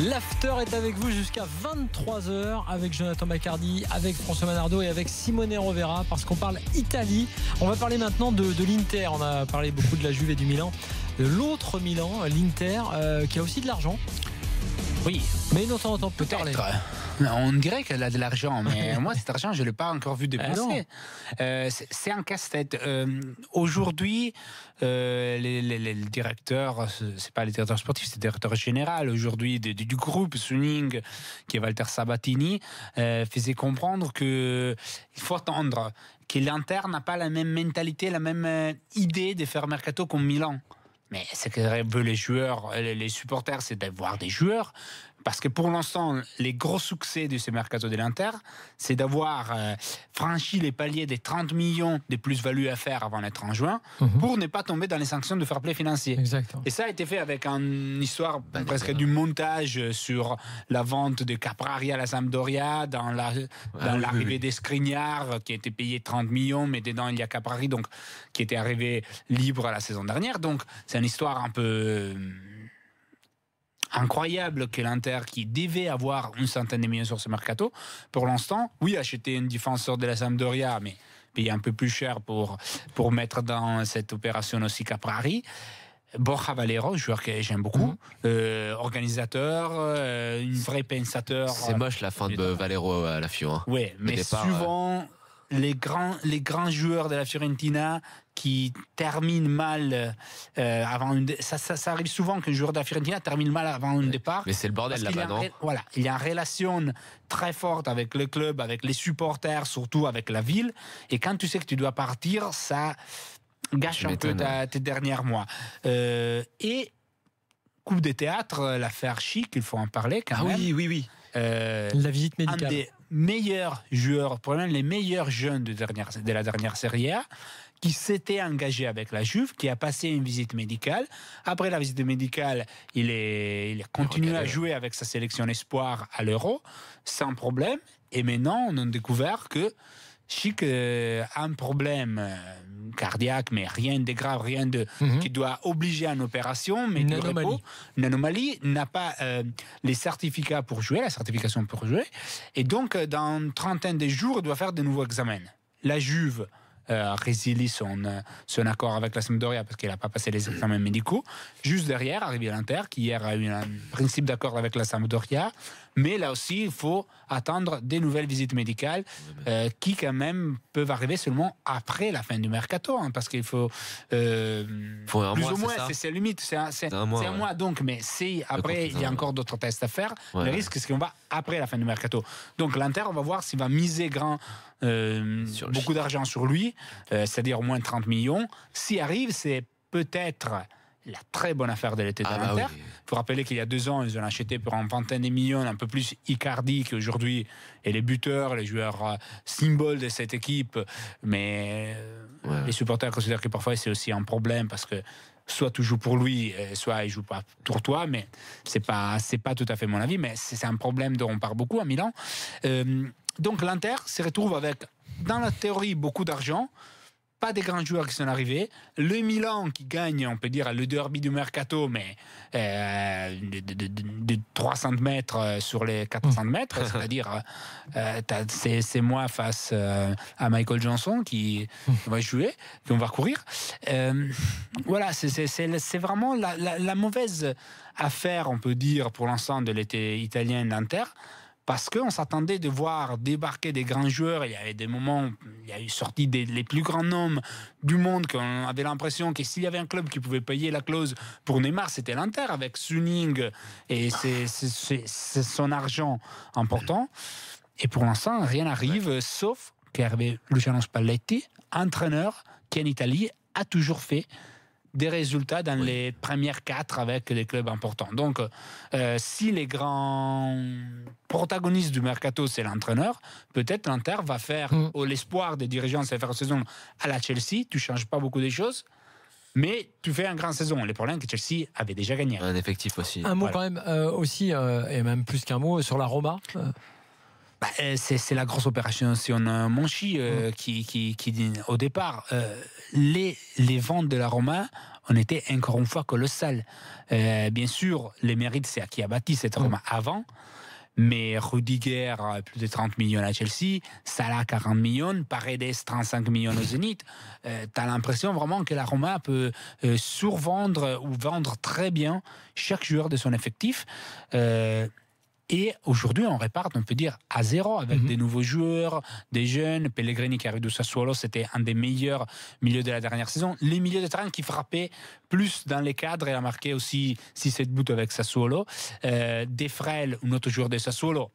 L'after est avec vous jusqu'à 23h avec Jonathan Maccardy, avec François Manardo et avec Simone Rovera parce qu'on parle Italie. On va parler maintenant de l'Inter. On a parlé beaucoup de la Juve et du Milan. De l'autre Milan, l'Inter, qui a aussi de l'argent. Oui, mais de temps en temps peut-être. On dirait qu'elle a de l'argent, mais moi cet argent je l'ai pas encore vu dépenser. C'est un casse-tête. Aujourd'hui, les directeurs, c'est pas les directeurs sportifs, c'est le directeur général aujourd'hui du groupe Suning, qui est Walter Sabatini, faisait comprendre que il faut attendre, que l'Inter n'a pas la même mentalité, la même idée de faire mercato comme Milan. Mais ce que veulent les joueurs, les supporters, c'est d'avoir des joueurs. Parce que pour l'instant, les gros succès de ce mercato de l'Inter, c'est d'avoir franchi les paliers des 30 millions de plus-value à faire avant d'être en juin, pour ne pas tomber dans les sanctions de fair play financier. Exactement. Et ça a été fait avec une histoire presque du montage sur la vente de Caprari à la Sampdoria, dans l'arrivée des Skriniar, qui a été payé 30 millions, mais dedans il y a Caprari, donc, qui était arrivé libre la saison dernière. Donc c'est une histoire un peu incroyable que l'Inter, qui devait avoir une centaine de millions sur ce mercato, pour l'instant, oui, acheter un défenseur de la Sampdoria, mais payer un peu plus cher pour mettre dans cette opération aussi Caprari. Borja Valero, joueur que j'aime beaucoup, organisateur, un vrai pensateur. C'est moche la fin de Valero à la Fio. Oui, mais départ, souvent les grands joueurs de la Fiorentina qui terminent mal avant ça arrive souvent qu'un joueur de la Fiorentina termine mal avant un départ. Mais c'est le bordel là-bas, non ? Voilà, il y a une relation très forte avec le club, avec les supporters, surtout avec la ville. Et quand tu sais que tu dois partir, ça gâche un peu tes derniers mois. Et coup de théâtre, l'affaire Chic, il faut en parler quand même. Oui. La visite médicale. Un des meilleurs joueurs, probablement les meilleurs jeunes de la dernière Serie A, qui s'était engagé avec la Juve, qui a passé une visite médicale. Après la visite médicale, il a continué à jouer avec sa sélection espoir à l'Euro, sans problème. Et maintenant, on a découvert que Chic a un problème cardiaque, mais rien de grave, rien de qui doit obliger à une opération, mais une anomalie, n'a pas les certificats pour jouer, la certification pour jouer, et donc dans une trentaine de jours, il doit faire de nouveaux examens. La Juve résilie son accord avec la Sampdoria parce qu'elle n'a pas passé les examens médicaux. Juste derrière, arrive l'Inter, qui hier a eu un principe d'accord avec la Sampdoria, mais là aussi, il faut attendre des nouvelles visites médicales qui, quand même, peuvent arriver seulement après la fin du mercato, hein, parce qu'il faut un plus mois, ou moins, c'est limite, c'est un mois, donc, mais si après, il y a encore d'autres tests à faire, le risque, c'est qu'on va après la fin du mercato. Donc, l'Inter, on va voir s'il va miser beaucoup d'argent sur lui, c'est-à-dire au moins 30 millions. S'il arrive, c'est peut-être la très bonne affaire de l'été de l'Inter. Il faut rappeler qu'il y a 2 ans, ils ont acheté pour une vingtaine de millions, un peu plus Icardi qu'aujourd'hui, et les buteurs, les joueurs symboles de cette équipe. Mais les supporters considèrent que parfois c'est aussi un problème parce que soit tu joues pour lui, soit il joue pas pour toi, mais c'est pas tout à fait mon avis, mais c'est un problème dont on parle beaucoup à Milan. Donc l'Inter se retrouve avec, dans la théorie, beaucoup d'argent, pas des grands joueurs qui sont arrivés, le Milan qui gagne, on peut dire, le derby du mercato, mais de 300 mètres sur les 400 mètres, c'est-à-dire c'est moi face à Michael Johnson qui va jouer, qui on va courir. Voilà, c'est vraiment la mauvaise affaire, on peut dire, pour l'ensemble de l'été italien d'Inter. Parce qu'on s'attendait de voir débarquer des grands joueurs. Il y avait des moments, il y a eu sorti les plus grands noms du monde, qu'on avait l'impression que s'il y avait un club qui pouvait payer la clause pour Neymar, c'était l'Inter, avec Suning et c'est son argent important. Et pour l'instant, rien n'arrive, sauf qu'Hervé Luciano Spalletti, entraîneur qui en Italie a toujours fait des résultats dans les premières 4 avec des clubs importants. Donc, si les grands protagonistes du mercato, c'est l'entraîneur, peut-être l'Inter va faire, l'espoir des dirigeants, c'est faire une saison à la Chelsea, tu ne changes pas beaucoup des choses, mais tu fais une grande saison. Le problème, c'est que Chelsea avait déjà gagné. Un effectif aussi. Un mot quand même aussi, et même plus qu'un mot, sur la Roma. C'est la grosse opération Monchi qui dit au départ, les ventes de la Roma ont été encore une fois colossales. Bien sûr, les mérites, c'est qui a bâti cette Roma avant. Mais Rudiger, plus de 30 millions à Chelsea, Salah, 40 millions, Paredes, 35 millions au Zénith. Tu as l'impression vraiment que la Roma peut survendre ou vendre très bien chaque joueur de son effectif. Et aujourd'hui, on réparte, on peut dire, à zéro avec des nouveaux joueurs, des jeunes. Pellegrini qui arrive du Sassuolo, c'était un des meilleurs milieux de la dernière saison. Les milieux de terrain qui frappaient plus dans les cadres et a marqué aussi 6-7 buts avec Sassuolo. De Frel, un autre joueur de Sassuolo.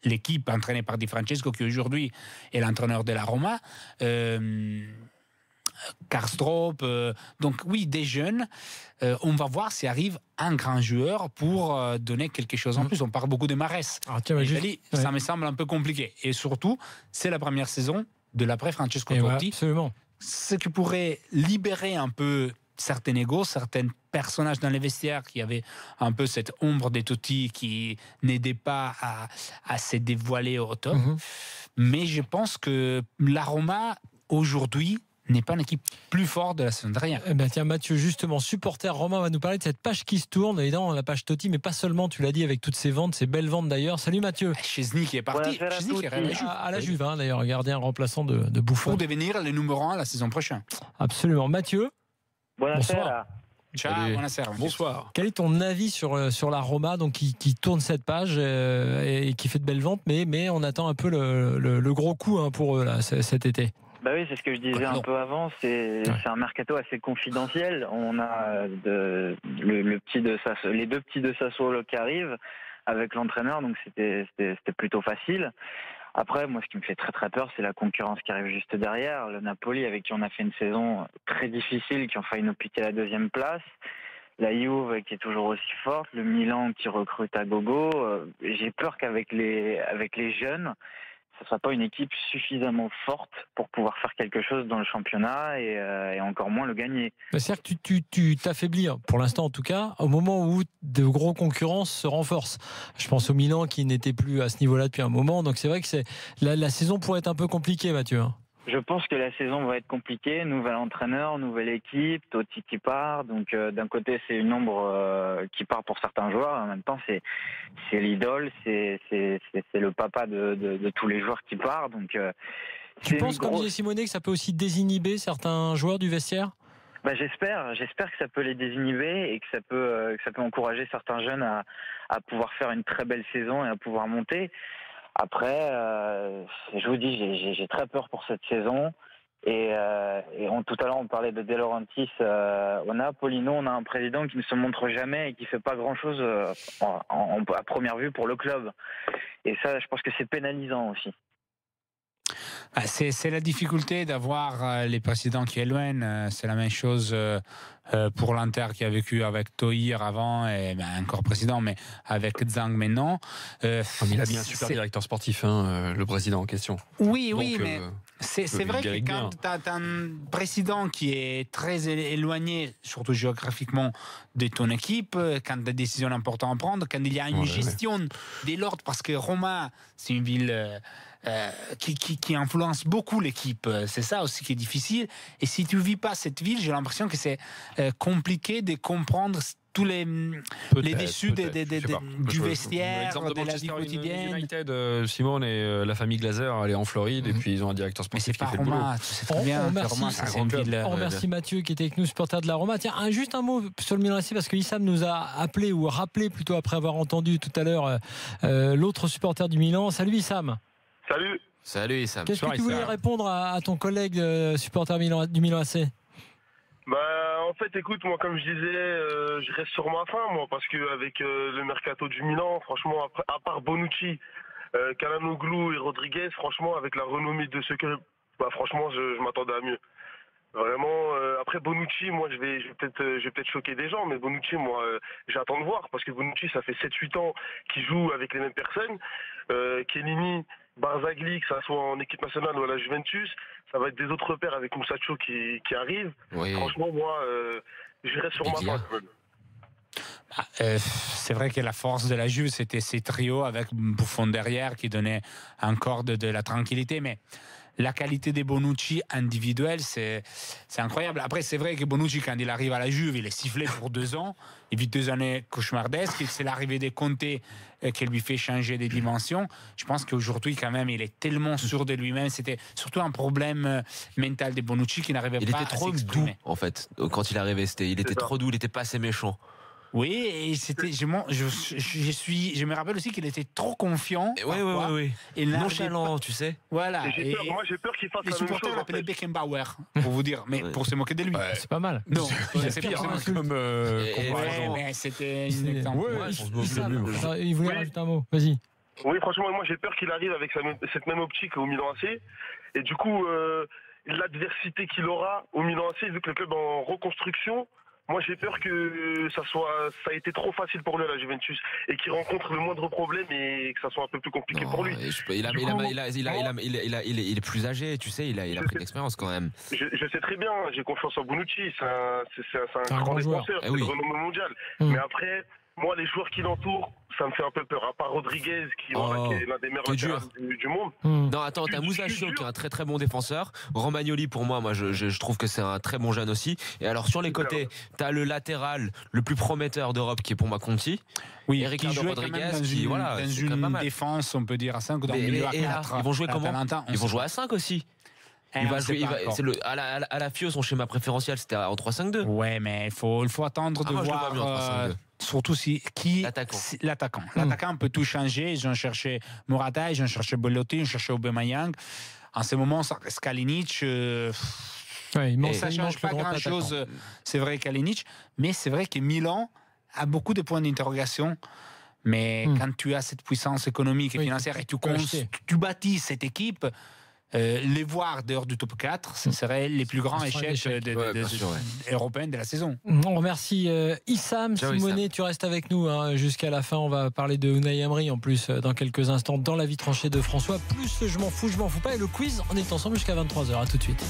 L'équipe entraînée par Di Francesco qui aujourd'hui est l'entraîneur de la Roma. Karsdorp, donc oui, des jeunes. On va voir s'il arrive un grand joueur pour donner quelque chose en plus. On parle beaucoup de Mahrez. Ça me semble un peu compliqué. Et surtout, c'est la première saison de l'après Francesco Totti. Absolument. Ce qui pourrait libérer un peu certains égos, certains personnages dans les vestiaires qui avaient un peu cette ombre de Totti qui n'aidait pas à se dévoiler au top. Mais je pense que la Roma, aujourd'hui, n'est pas une équipe plus forte de la saison dernière. Tiens, Mathieu, justement, supporter romain, va nous parler de cette page qui se tourne, évidemment, la page Totti, mais pas seulement, tu l'as dit, avec toutes ces ventes, ces belles ventes d'ailleurs. Salut Mathieu. Chesney qui est parti, Chesney qui est à la Juve, d'ailleurs, gardien remplaçant de Buffon. Pour devenir le numéro 1 la saison prochaine. Absolument. Mathieu. Bonsoir. Ciao, bonsoir. Quel est ton avis sur la Roma, donc qui tourne cette page et qui fait de belles ventes, mais on attend un peu le gros coup pour eux là, cet été? Bah oui, c'est ce que je disais un peu avant. C'est un mercato assez confidentiel. On a les deux petits de Sassuolo qui arrivent avec l'entraîneur, donc c'était plutôt facile. Après, moi, ce qui me fait très très peur, c'est la concurrence qui arrive juste derrière. Le Napoli, avec qui on a fait une saison très difficile, qui ont failli nous piquer la 2e place. La Juve, qui est toujours aussi forte. Le Milan, qui recrute à gogo. J'ai peur qu'avec les jeunes, ce ne sera pas une équipe suffisamment forte pour pouvoir faire quelque chose dans le championnat et encore moins le gagner. C'est-à-dire que tu t'affaiblis, pour l'instant en tout cas, au moment où de gros concurrents se renforcent. Je pense au Milan qui n'était plus à ce niveau-là depuis un moment, donc c'est vrai que la saison pourrait être un peu compliquée, Mathieu. Je pense que la saison va être compliquée. Nouvel entraîneur, nouvelle équipe, Totti qui part. Donc d'un côté, c'est une ombre qui part pour certains joueurs. En même temps, c'est l'idole, c'est le papa de tous les joueurs qui part. Donc tu penses, comme disait Simone, que ça peut aussi désinhiber certains joueurs du vestiaire? J'espère que ça peut les désinhiber et que ça peut encourager certains jeunes à pouvoir faire une très belle saison et à pouvoir monter. Après, je vous dis, j'ai très peur pour cette saison. Et tout à l'heure, on parlait de De Laurentiis au Napoli. Nous, on a un président qui ne se montre jamais et qui fait pas grand-chose à première vue pour le club. Et ça, je pense que c'est pénalisant aussi. C'est la difficulté d'avoir les présidents qui éloignent. C'est la même chose pour l'Inter qui a vécu avec Tohir avant et encore président, mais avec Zhang maintenant. Il a bien un super directeur sportif, le président en question. Oui, mais c'est vrai que quand tu as un président qui est très éloigné, surtout géographiquement, de ton équipe, quand tu as des décisions importantes à prendre, quand il y a une gestion de l'ordre, parce que Roma, c'est une ville qui influence beaucoup l'équipe. C'est ça aussi qui est difficile. Et si tu ne vis pas cette ville, j'ai l'impression que c'est compliqué de comprendre tous les déçus du vestiaire, de la vie quotidienne. United, Simone et la famille Glazer, elle est en Floride et puis ils ont un directeur sportif qui fait le boulot. On remercie Mathieu qui était avec nous, supporter de la Roma. Tiens, juste un mot sur le Milan AC parce que Issam nous a appelé ou rappelé plutôt après avoir entendu tout à l'heure l'autre supporter du Milan. Salut Issam. Salut Issam. Qu'est-ce que tu voulais répondre à ton collègue supporter du Milan AC? En fait, écoute, moi, comme je disais, je reste sur ma faim, moi, parce qu'avec le mercato du Milan, franchement, à part Bonucci, Calhanoglu et Rodriguez, franchement, avec la renommée de ce club, franchement, je m'attendais à mieux. Vraiment, après Bonucci, moi, je vais peut-être choquer des gens, mais Bonucci, moi, j'attends de voir, parce que Bonucci, ça fait 7-8 ans qu'il joue avec les mêmes personnes. Chiellini, Barzagli, que ça soit en équipe nationale ou à la Juventus, ça va être des autres repères avec Musacho qui arrivent. Oui. Franchement, moi, je reste sur ma part. C'est vrai que la force de la Juve, c'était ces trios avec Buffon derrière qui donnait encore de la tranquillité, mais la qualité des Bonucci individuels, c'est incroyable. Après, c'est vrai que Bonucci, quand il arrive à la Juve, il est sifflé pour 2 ans. Il vit 2 années cauchemardesques. C'est l'arrivée des Conte qui lui fait changer des dimensions. Je pense qu'aujourd'hui, quand même, il est tellement sûr de lui-même. C'était surtout un problème mental des Bonucci qui n'arrivait pas à s'exprimer. Il était trop doux, en fait, quand il est arrivé. Il était trop doux, il n'était pas assez méchant. Oui, et c'était. Je me rappelle aussi qu'il était trop confiant. Oui. Et nonchalant, tu sais. Voilà. Moi, j'ai peur qu'il fasse la même chose. Les supporters l'appelaient Beckenbauer, pour vous dire, mais pour se moquer de lui. C'est pas mal. Non, c'est pire comme mais c'était une exemple. Il voulait rajouter un mot. Vas-y. Oui, franchement, moi, j'ai peur qu'il arrive avec cette même optique au Milan AC. Et du coup, l'adversité qu'il aura au Milan AC, vu que le club est en reconstruction. Moi, j'ai peur que ça a été trop facile pour lui à la Juventus et qu'il rencontre le moindre problème et que ça soit un peu plus compliqué pour lui. Il est plus âgé, tu sais, il a pris de l'expérience quand même. Je sais très bien, j'ai confiance en Bonucci, c'est un grand défenseur, c'est le renommé mondial. Mais après, moi, les joueurs qui l'entourent, ça me fait un peu peur. À part Rodriguez, qui est l'un des meilleurs latérales du monde. Non, attends, t'as Musacchio qui est un très très bon défenseur. Romagnoli, pour moi, je trouve que c'est un très bon jeune aussi. Et alors, sur les côtés, t'as le latéral le plus prometteur d'Europe, qui est pour moi Conti. Oui, et Ricardo Rodriguez, dans une défense, on peut dire à 5 ou dans le milieu à 4. Ils vont jouer comment ? Ils vont jouer à 5 aussi. À la FIO, son schéma préférentiel, c'était en 3-5-2. Ouais, mais il faut attendre de voir. Surtout l'attaquant. L'attaquant peut tout changer. Ils ont cherché Morata, ils ont cherché Belotti, ils ont cherché Aubameyang. En ce moment, ça reste Kalinic. Ça ne change pas grand-chose. C'est vrai, Kalinic. Mais c'est vrai que Milan a beaucoup de points d'interrogation. Mais quand tu as cette puissance économique et financière et tu bâtis cette équipe, les voir dehors du top 4, ce seraient les plus grands échecs européens de la saison. On remercie Issam. Simonet, tu restes avec nous jusqu'à la fin. On va parler de Unai Emery en plus dans quelques instants dans la vie tranchée de François. Plus je m'en fous pas. Et le quiz, on est ensemble jusqu'à 23h. À tout de suite.